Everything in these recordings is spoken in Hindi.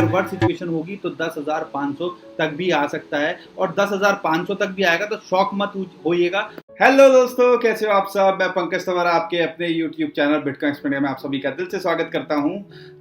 वर्स्ट सिचुएशन होगी तो 10,500 तक भी आ सकता है, और 10,500 तक भी आएगा तो शॉक मत होइएगा। हेलो दोस्तों, कैसे हो आप सब। मैं पंकज तंवर आपके अपने YouTube चैनल बिटकॉइन एक्सप्लेनर में आप सभी का दिल से स्वागत करता हूं।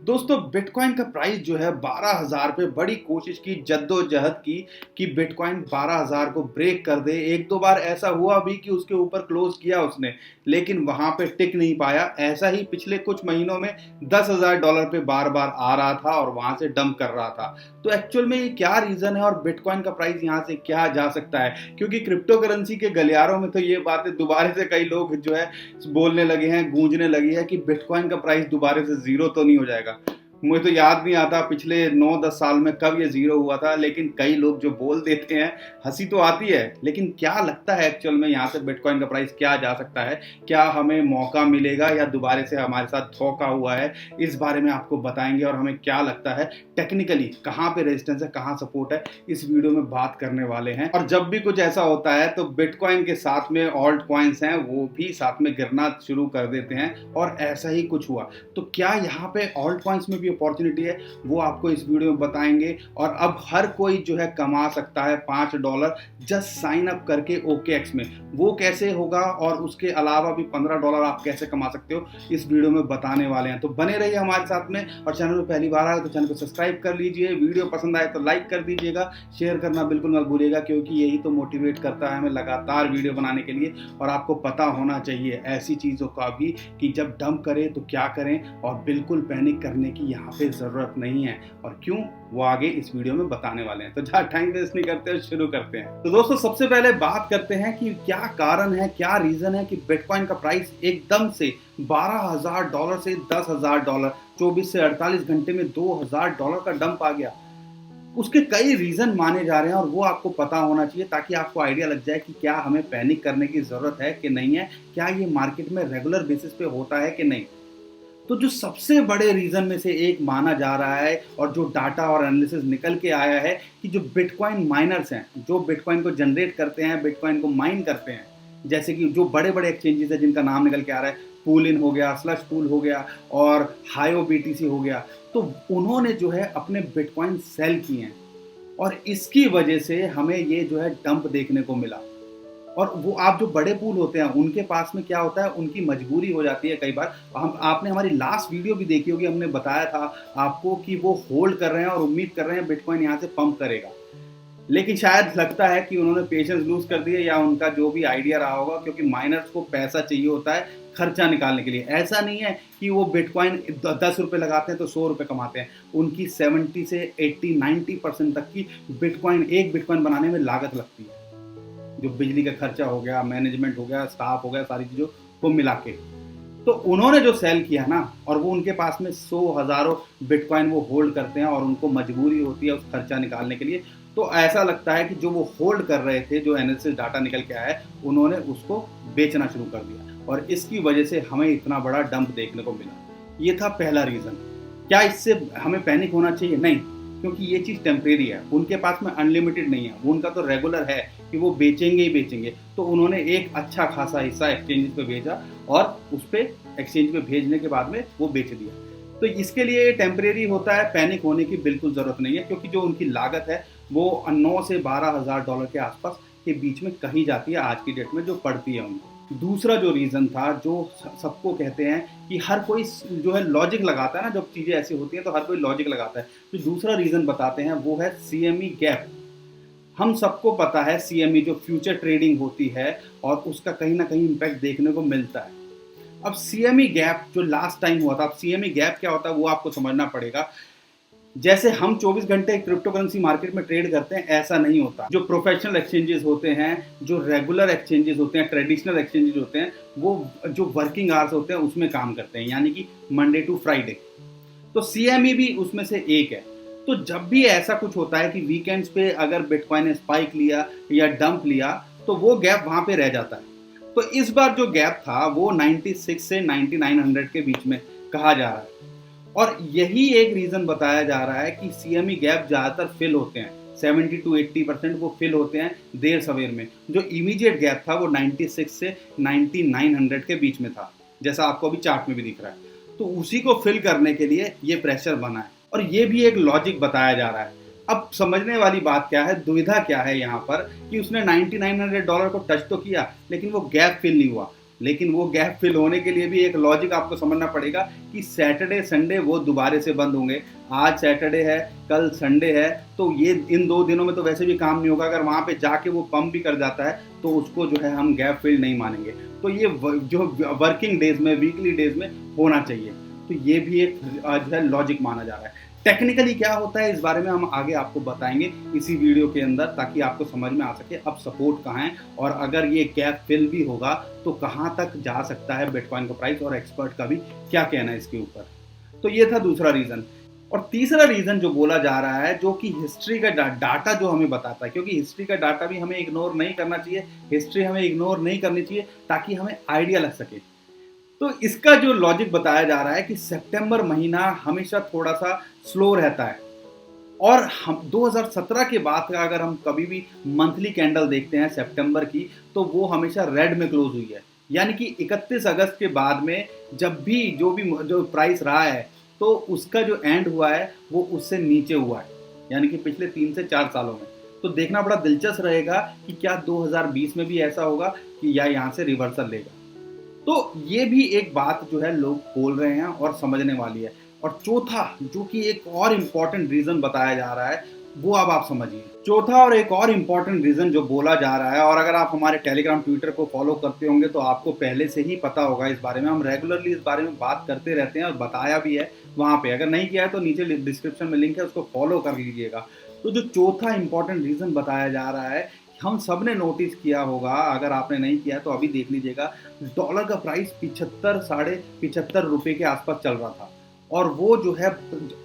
दोस्तों, बिटकॉइन का प्राइस जो है 12,000 पे बड़ी कोशिश की, जद्दोजहद की कि बिटकॉइन 12,000 को ब्रेक कर दे। एक दो बार ऐसा हुआ भी कि उसके ऊपर क्लोज किया उसने, लेकिन वहां पे टिक नहीं पाया। ऐसा ही पिछले कुछ महीनों में $10,000 पे बार बार आ रहा था और वहां से डंप कर रहा था। तो एक्चुअल में ये क्या रीजन है और बिटकॉइन का प्राइस यहाँ से क्या जा सकता है, क्योंकि क्रिप्टो करेंसी के गलियारों में तो ये बातें दोबारा से कई लोग जो है बोलने लगे हैं, गूंजने लगी है कि बिटकॉइन का प्राइस दोबारा से जीरो तो नहीं हो जाएगा। मुझे तो याद नहीं आता पिछले 9-10 साल में कब ये जीरो हुआ था, लेकिन कई लोग जो बोल देते हैं, हंसी तो आती है। लेकिन क्या लगता है एक्चुअल में यहाँ से बिटकॉइन का प्राइस क्या जा सकता है, क्या हमें मौका मिलेगा या दोबारा से हमारे साथ धोखा हुआ है, इस बारे में आपको बताएंगे। और हमें क्या लगता है टेक्निकली कहाँ पे रेजिस्टेंस है, कहाँ सपोर्ट है, इस वीडियो में बात करने वाले हैं। और जब भी कुछ ऐसा होता है तो बिटकॉइन के साथ में ऑल्ट कॉइन्स हैं वो भी साथ में गिरना शुरू कर देते हैं, और ऐसा ही कुछ हुआ। तो क्या यहाँ पे ऑल्ट कॉइन्स में भी अपॉर्चुनिटी है, वो आपको इस वीडियो में बताएंगे। और अब हर कोई जो है कमा सकता है $5 जस्ट साइन अप करके OKX में। वो कैसे होगा और उसके अलावा भी $15 आप कैसे कमा सकते हो, इस वीडियो में बताने वाले हैं। तो बने रहिए हमारे साथ में, और चैनल में पहली बार आए तो चैनल को सब्सक्राइब कर लीजिए। वीडियो पसंद आए तो लाइक कर दीजिएगा, शेयर करना बिल्कुल मत भूलिएगा, क्योंकि यही तो मोटिवेट करता है हमें लगातार वीडियो बनाने के लिए। और आपको पता होना चाहिए ऐसी चीज़ों का भी कि जब डंप करें तो क्या करें, और बिल्कुल पैनिक करने की यहाँ पे ज़रूरत नहीं है। और क्यों, वो आगे इस वीडियो में बताने वाले हैं। तो जहाँ टाइम वेस्ट नहीं करते हैं, शुरू करते हैं। तो दोस्तों, सबसे पहले बात करते हैं कि क्या कारण है, क्या रीज़न है कि बिटकॉइन का प्राइस एकदम से $12,000 से $10,000 24 से 48 घंटे में $2,000 का डंप आ गया। उसके कई रीज़न माने जा रहे हैं, और वो आपको पता होना चाहिए ताकि आपको आइडिया लग जाए कि क्या हमें पैनिक करने की ज़रूरत है कि नहीं है, क्या ये मार्केट में रेगुलर बेसिस पे होता है कि नहीं। तो जो सबसे बड़े रीज़न में से एक माना जा रहा है, और जो डाटा और एनालिसिस निकल के आया है, कि जो बिटकॉइन माइनर्स हैं, जो बिटकॉइन को जनरेट करते हैं, बिटकॉइन को माइन करते हैं, जैसे कि जो बड़े बड़े एक्सचेंजेस हैं जिनका नाम निकल के आ रहा है, पूल इन हो गया, स्लश पूल हो गया, और हायो BTC हो गया, तो उन्होंने जो है अपने बिटकॉइन सेल किए हैं, और इसकी वजह से हमें ये जो है डंप देखने को मिला। और वो आप जो बड़े पूल होते हैं उनके पास में क्या होता है, उनकी मजबूरी हो जाती है कई बार। आपने हमारी लास्ट वीडियो भी देखी होगी, हमने बताया था आपको कि वो होल्ड कर रहे हैं और उम्मीद कर रहे हैं बिटकॉइन यहाँ से पंप करेगा। लेकिन शायद लगता है कि उन्होंने पेशेंस लूज कर दिए, या उनका जो भी आइडिया रहा होगा, क्योंकि माइनर्स को पैसा चाहिए होता है खर्चा निकालने के लिए। ऐसा नहीं है कि वो बिटकॉइन 10 रुपये लगाते हैं तो 100 रुपये कमाते हैं। उनकी 70 से 80-90% तक की एक बिटकॉइन बनाने में लागत लगती है, जो बिजली का खर्चा हो गया, मैनेजमेंट हो गया, स्टाफ हो गया, सारी चीज़ों को मिला के। तो उन्होंने जो सेल किया ना, और वो उनके पास में 100 हज़ारों बिटकॉइन वो होल्ड करते हैं, और उनको मजबूरी होती है उस खर्चा निकालने के लिए। तो ऐसा लगता है कि जो वो होल्ड कर रहे थे, जो एनालिसिस डाटा निकल के आया है, उन्होंने उसको बेचना शुरू कर दिया, और इसकी वजह से हमें इतना बड़ा डंप देखने को मिला। ये था पहला रीज़न। क्या इससे हमें पैनिक होना चाहिए? नहीं, क्योंकि ये चीज़ टेम्परेरी है। उनके पास में अनलिमिटेड नहीं है, उनका तो रेगुलर है कि वो बेचेंगे ही बेचेंगे। तो उन्होंने एक अच्छा खासा हिस्सा एक्सचेंज पे भेजा, और उस पर एक्सचेंज पे भेजने के बाद में वो बेच दिया। तो इसके लिए ये टेम्परेरी होता है, पैनिक होने की बिल्कुल ज़रूरत नहीं है, क्योंकि जो उनकी लागत है वो 9 से $12,000 के आसपास के बीच में कहीं जाती है आज की डेट में, जो पड़ती है उनको। दूसरा जो रीज़न था, जो सबको कहते हैं कि हर कोई जो है लॉजिक लगाता है ना, जब चीज़ें ऐसी होती हैं तो हर कोई लॉजिक लगाता है। तो दूसरा रीज़न बताते हैं, वो है CME गैप। हम सबको पता है CME जो फ्यूचर ट्रेडिंग होती है, और उसका कहीं ना कहीं इम्पैक्ट देखने को मिलता है। अब CME गैप जो लास्ट टाइम हुआ था, अब CME गैप क्या होता है वो आपको समझना पड़ेगा। जैसे हम 24 घंटे क्रिप्टो करेंसी मार्केट में ट्रेड करते हैं, ऐसा नहीं होता। जो प्रोफेशनल एक्सचेंजेस होते हैं, जो रेगुलर एक्सचेंजेस होते हैं, ट्रेडिशनल एक्सचेंजेस होते हैं, वो जो वर्किंग आवर्स होते हैं उसमें काम करते हैं, यानी कि मंडे टू फ्राइडे। तो CME भी उसमें से एक है। तो जब भी ऐसा कुछ होता है कि वीकेंड्स पे अगर बिटकॉइन ने स्पाइक लिया या डंप लिया, तो वो गैप वहाँ पे रह जाता है। तो इस बार जो गैप था वो 96 से 9900 के बीच में कहा जा रहा है, और यही एक रीज़न बताया जा रहा है कि CME गैप ज़्यादातर फिल होते हैं, 70 to 80% वो फिल होते हैं देर सवेर में। जो इमीडिएट गैप था वो 96 से 9900 के बीच में था, जैसा आपको अभी चार्ट में भी दिख रहा है। तो उसी को फिल करने के लिए ये प्रेशर बना है। और ये भी एक लॉजिक बताया जा रहा है। अब समझने वाली बात क्या है, दुविधा क्या है यहाँ पर कि उसने $9900 को टच तो किया लेकिन वो गैप फिल नहीं हुआ। लेकिन वो गैप फिल होने के लिए भी एक लॉजिक आपको समझना पड़ेगा कि सैटरडे संडे वो दोबारे से बंद होंगे। आज सैटरडे है, कल संडे है, तो ये इन 2 दिनों में तो वैसे भी काम नहीं होगा। अगर वहाँ पे जाके वो पंप भी कर जाता है तो उसको जो है हम गैप फिल नहीं मानेंगे। तो ये जो वर्किंग डेज में, वीकली डेज में होना चाहिए। तो ये भी एक जो है लॉजिक माना जा रहा है। टेक्निकली क्या होता है इस बारे में हम आगे आपको बताएंगे इसी वीडियो के अंदर, ताकि आपको समझ में आ सके अब सपोर्ट कहाँ है और अगर ये गैप फिल भी होगा तो कहाँ तक जा सकता है बिटकॉइन का प्राइस, और एक्सपर्ट का भी क्या कहना है इसके ऊपर। तो ये था दूसरा रीजन। और तीसरा रीजन जो बोला जा रहा है, जो कि हिस्ट्री का डाटा जो हमें बताता है, क्योंकि हिस्ट्री का डाटा भी हमें इग्नोर नहीं करना चाहिए, हिस्ट्री हमें इग्नोर नहीं करनी चाहिए ताकि हमें आइडिया लग सके। तो इसका जो लॉजिक बताया जा रहा है कि सितंबर महीना हमेशा थोड़ा सा स्लो रहता है, और हम 2017 के बाद का अगर हम कभी भी मंथली कैंडल देखते हैं सितंबर की, तो वो हमेशा रेड में क्लोज हुई है। यानी कि 31 अगस्त के बाद में जब भी जो प्राइस रहा है, तो उसका जो एंड हुआ है वो उससे नीचे हुआ है, यानी कि पिछले 3 से 4 सालों में। तो देखना बड़ा दिलचस्प रहेगा कि क्या 2020 में भी ऐसा होगा कि या यहाँ से रिवर्सल लेगा। तो ये भी एक बात जो है लोग बोल रहे हैं और समझने वाली है। और चौथा जो कि एक और इम्पॉर्टेंट रीजन बताया जा रहा है, वो अब आप समझिए। चौथा और एक और इम्पॉर्टेंट रीजन जो बोला जा रहा है, और अगर आप हमारे टेलीग्राम ट्विटर को फॉलो करते होंगे तो आपको पहले से ही पता होगा इस बारे में। हम रेगुलरली इस बारे में बात करते रहते हैं और बताया भी है वहाँ पे। अगर नहीं किया है तो नीचे डिस्क्रिप्शन में लिंक है, उसको फॉलो कर लीजिएगा। तो जो चौथा इंपॉर्टेंट रीजन बताया जा रहा है, हम सब ने नोटिस किया होगा, अगर आपने नहीं किया तो अभी देख लीजिएगा, डॉलर का प्राइस 75 साढ़े 75 रुपए के आसपास चल रहा था, और वो जो है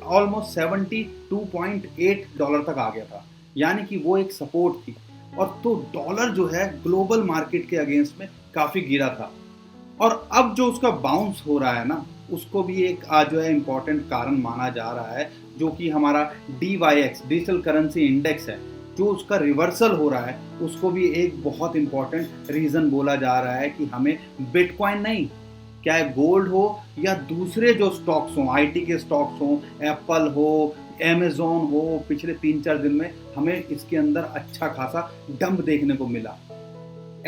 ऑलमोस्ट $72.8 तक आ गया था। यानी कि वो एक सपोर्ट थी। और तो डॉलर जो है ग्लोबल मार्केट के अगेंस्ट में काफ़ी गिरा था। और अब जो उसका बाउंस हो रहा है ना, उसको भी एक जो है इम्पॉर्टेंट कारण माना जा रहा है, जो कि हमारा DYX डिजिटल करेंसी इंडेक्स है, जो उसका रिवर्सल हो रहा है, उसको भी एक बहुत इंपॉर्टेंट रीज़न बोला जा रहा है कि हमें बिटकॉइन नहीं, क्या है गोल्ड हो या दूसरे जो स्टॉक्स हों, IT के स्टॉक्स हों, एप्पल हो, अमेजोन हो, पिछले 3-4 दिन में हमें इसके अंदर अच्छा खासा डंप देखने को मिला।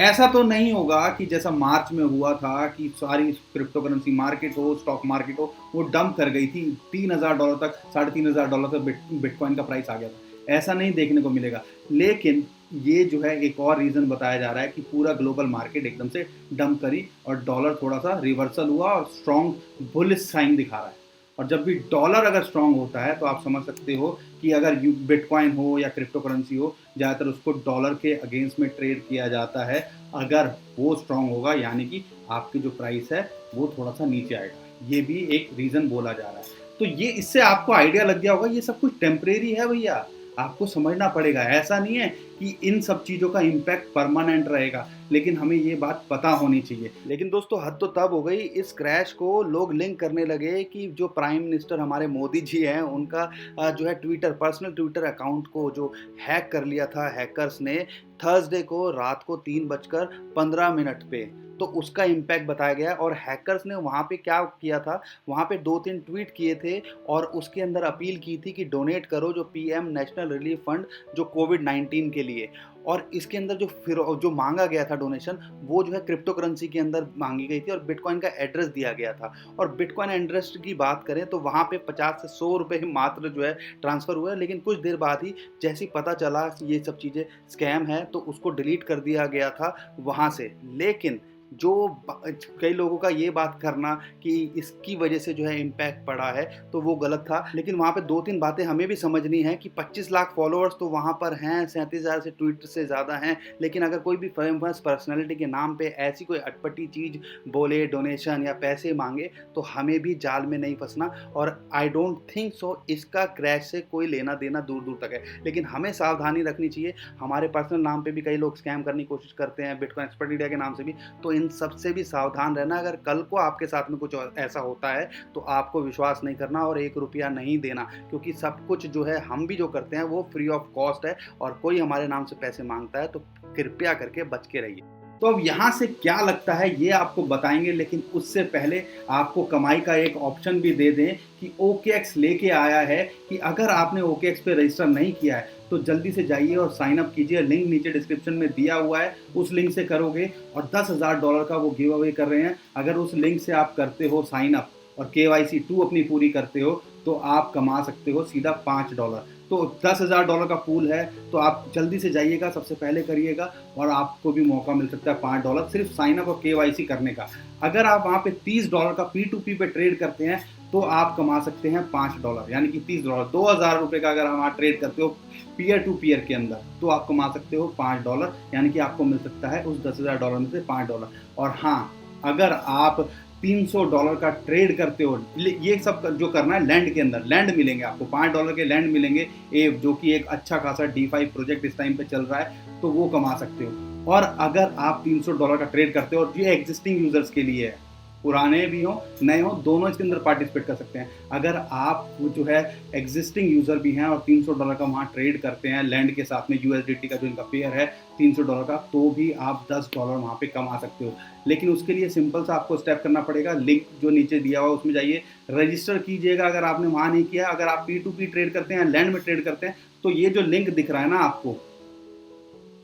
ऐसा तो नहीं होगा कि जैसा मार्च में हुआ था कि सारी क्रिप्टो करेंसी मार्केट हो, स्टॉक मार्केट हो, वो डंप कर गई थी, $3000 तक, $3500 तक बिटकॉइन का प्राइस आ गया था। ऐसा नहीं देखने को मिलेगा। लेकिन ये जो है एक और रीज़न बताया जा रहा है कि पूरा ग्लोबल मार्केट एकदम से डंप करी और डॉलर थोड़ा सा रिवर्सल हुआ और स्ट्रॉन्ग बुलिश साइन दिखा रहा है। और जब भी डॉलर अगर स्ट्रांग होता है तो आप समझ सकते हो कि अगर बिटकॉइन हो या क्रिप्टो करेंसी हो, ज़्यादातर उसको डॉलर के अगेंस्ट में ट्रेड किया जाता है। अगर वो स्ट्रांग होगा यानी कि आपकी जो प्राइस है वो थोड़ा सा नीचे आएगा। ये भी एक रीज़न बोला जा रहा है। तो ये इससे आपको आइडिया लग गया होगा ये सब कुछ टेम्परेरी है भैया, आपको समझना पड़ेगा। ऐसा नहीं है कि इन सब चीज़ों का इम्पैक्ट परमानेंट रहेगा, लेकिन हमें ये बात पता होनी चाहिए। लेकिन दोस्तों हद तो तब हो गई, इस क्रैश को लोग लिंक करने लगे कि जो प्राइम मिनिस्टर हमारे मोदी जी हैं, उनका जो है ट्विटर, पर्सनल ट्विटर अकाउंट को जो हैक कर लिया था हैकर्स ने थर्सडे को रात को 3:15 पे, तो उसका इम्पैक्ट बताया गया। और हैकर्स ने वहाँ पे क्या किया था, वहाँ पे 2-3 ट्वीट किए थे और उसके अंदर अपील की थी कि डोनेट करो जो PM नेशनल रिलीफ फंड जो कोविड-19 के लिए। और इसके अंदर जो मांगा गया था डोनेशन, वो जो है क्रिप्टो करेंसी के अंदर मांगी गई थी और बिटकॉइन का एड्रेस दिया गया था। और बिटकॉइन एड्रेस की बात करें तो वहाँ पे 50 से 100 रुपये ही मात्र जो है ट्रांसफ़र हुआ है। लेकिन कुछ देर बाद ही जैसे ही पता चला ये सब चीज़ें स्कैम है, तो उसको डिलीट कर दिया गया था वहाँ से। लेकिन जो कई लोगों का ये बात करना कि इसकी वजह से जो है इम्पैक्ट पड़ा है, तो वो गलत था। लेकिन वहाँ पे 2-3 बातें हमें भी समझनी है कि 25 लाख फॉलोअर्स तो वहाँ पर हैं, 37,000 से ट्वीट से ज़्यादा हैं। लेकिन अगर कोई भी फेमस पर्सनैलिटी के नाम पे ऐसी कोई अटपटी चीज़ बोले, डोनेशन या पैसे मांगे, तो हमें भी जाल में नहीं फंसना। और आई डोंट थिंक सो इसका क्रैश से कोई लेना देना दूर दूर तक है। लेकिन हमें सावधानी रखनी चाहिए। हमारे पर्सनल नाम पे भी कई लोग स्कैम करने की कोशिश करते हैं, बिटकॉइन एक्सपर्ट इंडिया के नाम से भी। तो इन सबसे भी सावधान रहना। अगर कल को आपके साथ में कुछ ऐसा होता है तो आपको विश्वास नहीं करना और 1 रुपया नहीं देना, क्योंकि सब कुछ जो है हम भी जो करते हैं वो फ्री ऑफ कॉस्ट है। और कोई हमारे नाम से पैसे मांगता है तो कृपया करके बच के रहिए। तो अब यहाँ से क्या लगता है ये आपको बताएंगे, लेकिन उससे पहले आपको कमाई का एक ऑप्शन भी दे दें कि OKX लेके आया है कि अगर आपने OKX पे रजिस्टर नहीं किया है तो जल्दी से जाइए और साइन अप कीजिए। लिंक नीचे डिस्क्रिप्शन में दिया हुआ है, उस लिंक से करोगे और $10,000 का वो गिव अवे कर रहे हैं। अगर उस लिंक से आप करते हो साइन अप और KYC 2 अपनी पूरी करते हो तो आप कमा सकते हो सीधा $5। तो $10,000 का पूल है, तो आप जल्दी से जाइएगा, सबसे पहले करिएगा और आपको भी मौका मिल सकता है $5 सिर्फ साइन अप और KYC करने का। अगर आप वहाँ पे $30 का P2P पे ट्रेड करते हैं तो आप कमा सकते हैं $5, यानी कि $30, $2,000 का अगर आप ट्रेड करते हो पीयर टू पीयर के अंदर तो आप कमा सकते हो $5, यानी कि आपको मिल सकता है उस $10,000 में से $5। और हाँ, अगर आप $300 का ट्रेड करते हो, ये सब जो करना है लैंड के अंदर, लैंड मिलेंगे आपको $5 के लैंड मिलेंगे, जो कि एक अच्छा खासा DeFi प्रोजेक्ट इस टाइम पे चल रहा है, तो वो कमा सकते हो। और अगर आप $300 का ट्रेड करते हो, और ये एग्जिस्टिंग यूजर्स के लिए है, पुराने भी हो नए हो दोनों इसके अंदर पार्टिसिपेट कर सकते हैं। अगर आप जो है एग्जिस्टिंग यूजर भी हैं और $300 का वहाँ ट्रेड करते हैं लैंड के साथ में, USDT का जो इनका पेयर है $300 का, तो भी आप $10 वहाँ पे कमा सकते हो। लेकिन उसके लिए सिंपल सा आपको स्टेप करना पड़ेगा। लिंक जो नीचे दिया हुआ उसमें जाइए, रजिस्टर कीजिएगा अगर आपने वहाँ नहीं किया। अगर आप P2P ट्रेड करते हैं, लैंड में ट्रेड करते हैं, तो ये जो लिंक दिख रहा है ना आपको,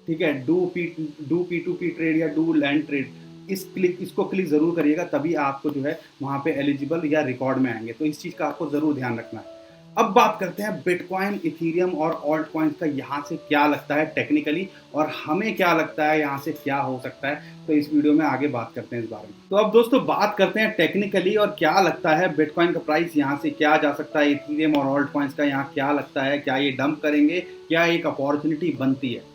ठीक है, डू P2P ट्रेड या डू लैंड ट्रेड, इसको क्लिक जरूर करिएगा, तभी आपको जो है वहां पे एलिजिबल या रिकॉर्ड में आएंगे। तो इस चीज का आपको जरूर ध्यान रखना है। अब बात करते हैं बिटकॉइन, इथीरियम और ऑल्ट कॉइन्स का यहाँ से क्या लगता है टेक्निकली, और हमें क्या लगता है यहाँ से क्या हो सकता है। तो इस वीडियो में आगे बात करते हैं इस बारे में। तो अब दोस्तों बात करते हैं टेक्निकली और क्या लगता है बिटकॉइन का प्राइस यहाँ से क्या जा सकता है, इथीरियम और ऑल्ट कॉइन्स का यहाँ क्या लगता है, क्या ये डंप करेंगे, क्या एक अपॉर्चुनिटी बनती है।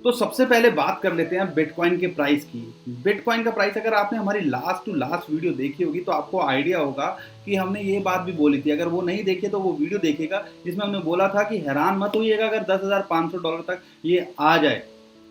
तो सबसे पहले बात कर लेते हैं बिटकॉइन के प्राइस की। बिटकॉइन का प्राइस, अगर आपने हमारी लास्ट टू लास्ट वीडियो देखी होगी तो आपको आइडिया होगा कि हमने ये बात भी बोली थी। अगर वो नहीं देखे तो वो वीडियो देखेगा, जिसमें हमने बोला था कि हैरान मत होइएगा अगर $10,500 तक ये आ जाए,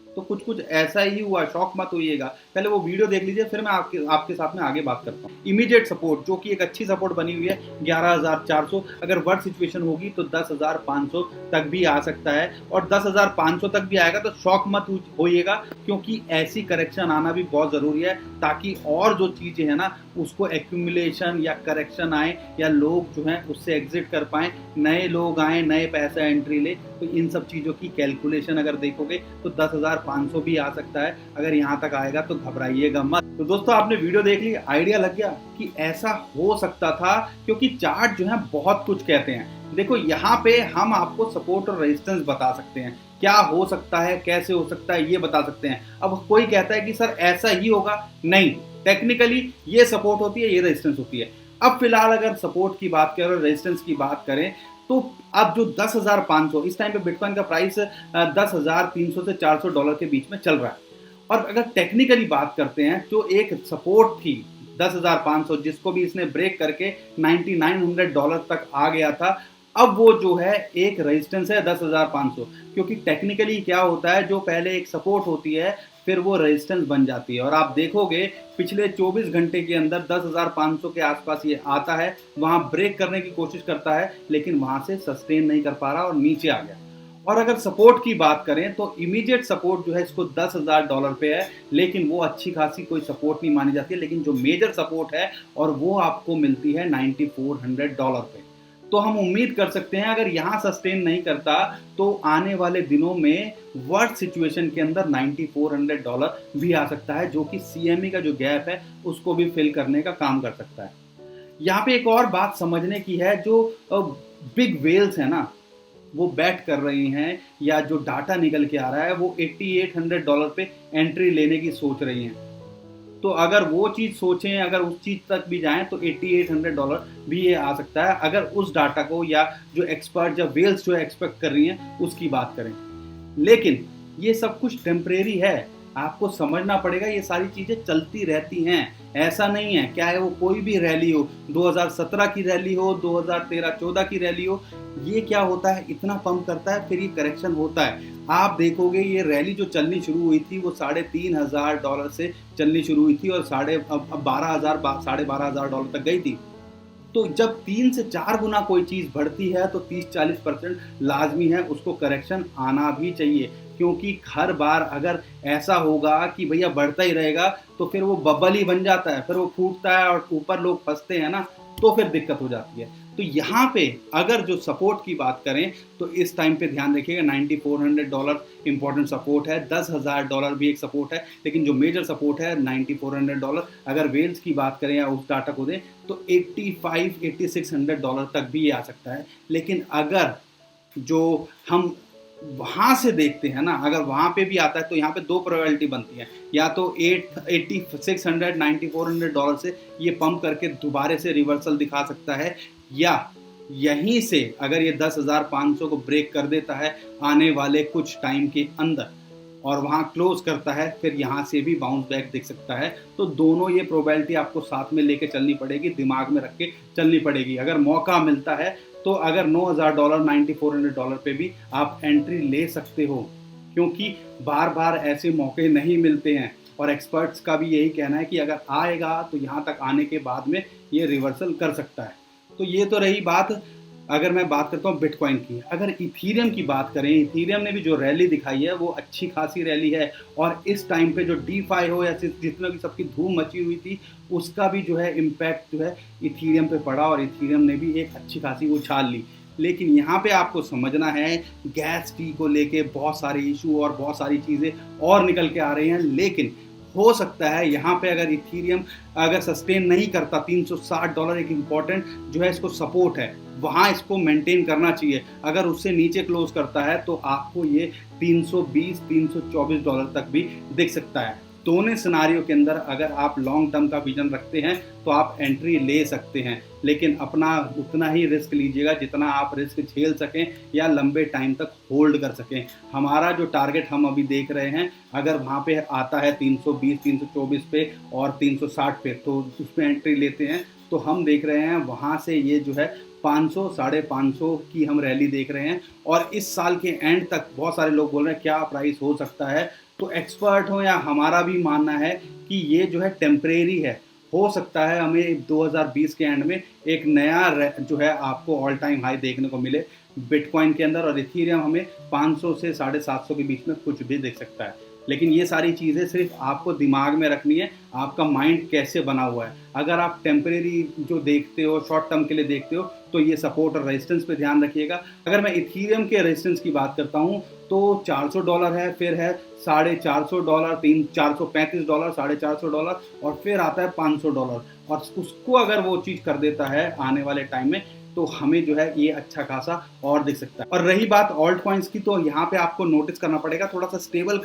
तो कुछ ऐसा ही हुआ, शॉक मत होइएगा। पहले वो वीडियो देख लीजिए, फिर मैं आपके साथ में आगे बात करता हूँ। इमीडिएट सपोर्ट, जो कि एक अच्छी सपोर्ट बनी हुई है 11,400, अगर वर्स्ट सिचुएशन होगी तो 10,500 तक भी आ सकता है। और 10,500 तक भी आएगा तो शॉक मत होइएगा, क्योंकि ऐसी करेक्शन आना भी बहुत ज़रूरी है, ताकि और जो चीज़ें हैं ना उसको एक्यूमुलेशन या करेक्शन आए, या लोग जो हैं उससे एग्जिट कर पाएँ, नए लोग आए, नए पैसा एंट्री ले। तो इन सब चीज़ों की कैलकुलेशन अगर देखोगे तो 10,500 भी आ सकता है। अगर यहाँ तक आएगा तो घबराइएगा मत। तो दोस्तों आपने वीडियो देख ली, आइडिया लग गया कि ऐसा हो सकता था, क्योंकि चार्ट जो है बहुत कुछ कहते हैं। देखो यहाँ पे हम आपको सपोर्ट और रेजिस्टेंस बता सकते हैं, क्या हो सकता है, कैसे हो सकता है, ये बता सकते हैं। अब कोई कहता है कि सर ऐसा ही होगा, नहीं, टेक्निकली ये सपोर्ट होती है, ये रेजिस्टेंस होती है। अब फिलहाल अगर सपोर्ट की बात करें और रेजिस्टेंस की बात करें, तो अब जो 10,500 इस टाइम पे बिटकॉइन का प्राइस 10,300 से $400 के बीच में चल रहा है। और अगर टेक्निकली बात करते हैं, जो एक सपोर्ट थी 10,500, जिसको भी इसने ब्रेक करके $9,900 तक आ गया था, अब वो जो है एक रेजिस्टेंस है 10,500। क्योंकि टेक्निकली क्या होता है, जो पहले एक सपोर्ट होती है फिर वो रेजिस्टेंस बन जाती है। और आप देखोगे पिछले 24 घंटे के अंदर 10,500 के आसपास ये आता है, वहाँ ब्रेक करने की कोशिश करता है, लेकिन वहाँ से सस्टेन नहीं कर पा रहा और नीचे आ गया। और अगर सपोर्ट की बात करें तो इमीडिएट सपोर्ट जो है इसको $10,000 पे है, लेकिन वो अच्छी खासी कोई सपोर्ट नहीं मानी जाती है। लेकिन जो मेजर सपोर्ट है और वो आपको मिलती है $9,400 पे। तो हम उम्मीद कर सकते हैं अगर यहाँ सस्टेन नहीं करता तो आने वाले दिनों में वर्स्ट सिचुएशन के अंदर $9,400 भी आ सकता है, जो कि CME का जो गैप है उसको भी फिल करने का काम कर सकता है। यहाँ पे एक और बात समझने की है, जो बिग वेल्स है ना वो बैट कर रही हैं, या जो डाटा निकल के आ रहा है वो $8,800 पे एंट्री लेने की सोच रही हैं। तो अगर वो चीज़ सोचें, अगर उस चीज़ तक भी जाएं तो $8,800 भी ये आ सकता है, अगर उस डाटा को या जो एक्सपर्ट या वेल्स जो एक्सपेक्ट कर रही हैं उसकी बात करें। लेकिन ये सब कुछ टेम्परेरी है, आपको समझना पड़ेगा ये सारी चीज़ें चलती रहती हैं, ऐसा नहीं है। क्या है, वो कोई भी रैली हो, 2017 की रैली हो, 2013-14 की रैली हो, ये क्या होता है, इतना पंप करता है, फिर ये करेक्शन होता है। आप देखोगे ये रैली जो चलनी शुरू हुई थी वो $3,500 से चलनी शुरू हुई थी और $12,000 तक गई थी। तो जब 3 से 4 गुना कोई चीज़ बढ़ती है तो 30-40% लाजमी है उसको करेक्शन आना भी चाहिए। क्योंकि हर बार अगर ऐसा होगा कि भैया बढ़ता ही रहेगा तो फिर वो बबल ही बन जाता है, फिर वो फूटता है और ऊपर लोग फंसते हैं ना, तो फिर दिक्कत हो जाती है। तो यहाँ पे अगर जो सपोर्ट की बात करें तो इस टाइम पे ध्यान रखिएगा $9400 इंपॉर्टेंट सपोर्ट है, $10,000 भी एक सपोर्ट है, लेकिन जो मेजर सपोर्ट है $9400। अगर वेल्स की बात करें या उस डाटा को दें तो $8600 तक भी ये आ सकता है। लेकिन अगर जो हम वहाँ से देखते हैं ना, अगर वहाँ पे भी आता है तो यहाँ पे दो प्रोबेबिलिटी बनती है, या तो $8600 से ये पंप करके दोबारा से रिवर्सल दिखा सकता है, या यहीं से अगर ये 10,500 को ब्रेक कर देता है आने वाले कुछ टाइम के अंदर और वहाँ क्लोज करता है, फिर यहाँ से भी बाउंस बैक दिख सकता है। तो दोनों ये प्रोबेबिलिटी आपको साथ में लेके चलनी पड़ेगी, दिमाग में रख के चलनी पड़ेगी। अगर मौका मिलता है तो अगर $9,000 $9400 पे भी आप एंट्री ले सकते हो, क्योंकि बार बार ऐसे मौके नहीं मिलते हैं। और एक्सपर्ट्स का भी यही कहना है कि अगर आएगा तो यहाँ तक आने के बाद में ये रिवर्सल कर सकता है। तो ये तो रही बात। अगर मैं बात करता हूँ बिटकॉइन की, अगर इथीरियम की बात करें, इथीरियम ने भी जो रैली दिखाई है वो अच्छी खासी रैली है। और इस टाइम पे जो डीफाई हो या जितना भी सबकी धूम मची हुई थी, उसका भी जो है इम्पैक्ट जो है इथीरियम पे पड़ा और इथीरियम ने भी एक अच्छी खासी उछाल ली। लेकिन यहाँ पे आपको समझना है, गैस फी को लेके बहुत सारे इशू और बहुत सारी चीज़ें और निकल के आ रही हैं। लेकिन हो सकता है यहाँ पे अगर इथीरियम अगर सस्टेन नहीं करता, $360 एक इम्पॉर्टेंट जो है इसको सपोर्ट है, वहाँ इसको मेंटेन करना चाहिए। अगर उससे नीचे क्लोज करता है तो आपको ये $320-324 तक भी दिख सकता है। दोनों सिनारियों के अंदर अगर आप लॉन्ग टर्म का विजन रखते हैं तो आप एंट्री ले सकते हैं, लेकिन अपना उतना ही रिस्क लीजिएगा जितना आप रिस्क झेल सकें या लंबे टाइम तक होल्ड कर सकें। हमारा जो टारगेट हम अभी देख रहे हैं, अगर वहाँ पे आता है 320-324 पे और 360 पे, तो उसमें एंट्री लेते हैं तो हम देख रहे हैं वहाँ से ये जो है 500 550 की हम रैली देख रहे हैं। और इस साल के एंड तक बहुत सारे लोग बोल रहे हैं क्या प्राइस हो सकता है, तो एक्सपर्ट हो या हमारा भी मानना है कि ये जो है टेम्परेरी है। हो सकता है हमें 2020 के एंड में एक नया जो है आपको ऑल टाइम हाई देखने को मिले बिटकॉइन के अंदर, और इथीरियम हमें 500 से 750 के बीच में कुछ भी देख सकता है। लेकिन ये सारी चीज़ें सिर्फ आपको दिमाग में रखनी है, आपका माइंड कैसे बना हुआ है। अगर आप टेम्परेरी जो देखते हो, शॉर्ट टर्म के लिए देखते हो, तो ये सपोर्ट और रेजिस्टेंस पे ध्यान रखिएगा। अगर मैं इथीरियम के रेजिस्टेंस की बात करता हूँ तो $400 है, फिर है $450, $435, $450 और फिर आता है $500। और उसको अगर वो चीज़ कर देता है आने वाले टाइम में तो हमें जो है ये अच्छा खासा और दिख सकता है। और रही बात ऑल्ट कॉइन्स की, तो यहाँ पे आपको नोटिस करना पड़ेगा, थोड़ा सा स्टेबल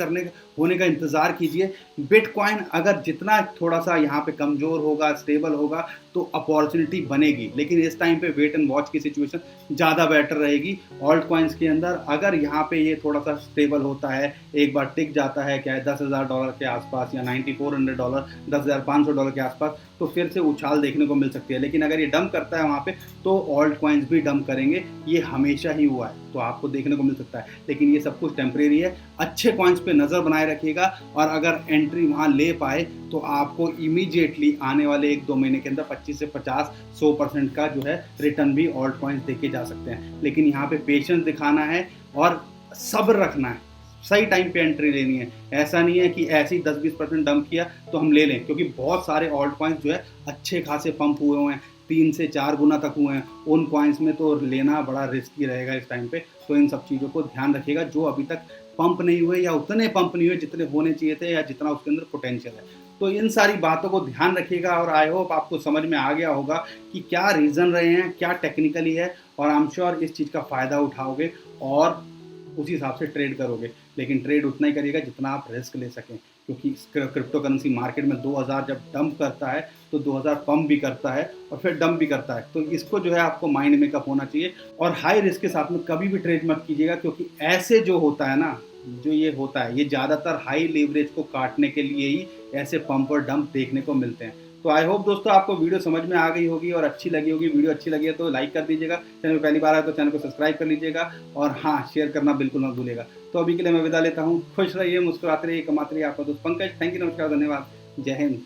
होने का इंतजार कीजिए। बिटकॉइन अगर जितना थोड़ा सा यहाँ पे कमजोर होगा, स्टेबल होगा, तो अपॉर्चुनिटी बनेगी। लेकिन इस टाइम पे वेट एंड वॉच की सिचुएशन ज़्यादा बेटर रहेगी ऑल्ट कॉइन्स के अंदर। अगर यहाँ पे ये थोड़ा सा स्टेबल होता है, एक बार टिक जाता है, क्या है $10,000 के आसपास या $9400, $10,500 के आसपास, तो फिर से उछाल देखने को मिल सकती है। लेकिन अगर ये डंप करता है वहाँ पे तो ऑल्ट कॉइन्स भी डंप करेंगे, ये हमेशा ही हुआ है, तो आपको देखने को मिल सकता है। लेकिन ये सब कुछ टेम्परेरी है। अच्छे कॉइन्स पे नज़र बनाए रखिएगा और अगर एंट्री वहाँ ले पाए तो आपको इमीडिएटली आने वाले 1-2 महीने के अंदर 25 से 50-100% का जो है रिटर्न भी ऑल्ट कॉइन्स देके जा सकते हैं। लेकिन यहाँ पे पेशेंस दिखाना है और सब्र रखना है, सही टाइम पे एंट्री लेनी है। ऐसा नहीं है कि ऐसे ही 10-20% डंप किया तो हम ले लें, क्योंकि बहुत सारे ऑल्ट कॉइन्स जो है अच्छे खासे पंप हुए हैं, 3 से 4 गुना तक हुए हैं। उन कॉइन्स में तो लेना बड़ा रिस्की रहेगा इस टाइम पे। तो इन सब चीज़ों को ध्यान रखिएगा, जो अभी तक पंप नहीं हुए या उतने पंप नहीं हुए जितने होने चाहिए थे या जितना उसके अंदर पोटेंशियल है। तो इन सारी बातों को ध्यान रखिएगा और आई होप आपको समझ में आ गया होगा कि क्या रीज़न रहे हैं, क्या टेक्निकली है, और आई एम श्योर इस चीज़ का फ़ायदा उठाओगे और उसी हिसाब से ट्रेड करोगे। लेकिन ट्रेड उतना ही करिएगा जितना आप रिस्क ले सकें, क्योंकि क्रिप्टो करेंसी मार्केट में 2000 जब डंप करता है तो 2000 पंप भी करता है और फिर डंप भी करता है। तो इसको जो है आपको माइंड मेकअप होना चाहिए। और हाई रिस्क के साथ में कभी भी ट्रेड मत कीजिएगा, क्योंकि ऐसे जो होता है ना, जो ये होता है, ये ज़्यादातर हाई लेवरेज को काटने के लिए ही ऐसे पंप और डंप देखने को मिलते हैं। तो आई होप दोस्तों आपको वीडियो समझ में आ गई होगी और अच्छी लगी होगी। वीडियो अच्छी लगी है तो लाइक कर दीजिएगा, चैनल पर पहली बार आए तो चैनल को सब्सक्राइब कर लीजिएगा और हाँ, शेयर करना बिल्कुल मत भूलिएगा। तो अभी के लिए मैं विदा लेता हूँ। खुश रहिए, मुस्कुराते रहिए, कमाते रहिए। आपका दोस्त पंकज। थैंक यू, नमस्कार, धन्यवाद, जय हिंद।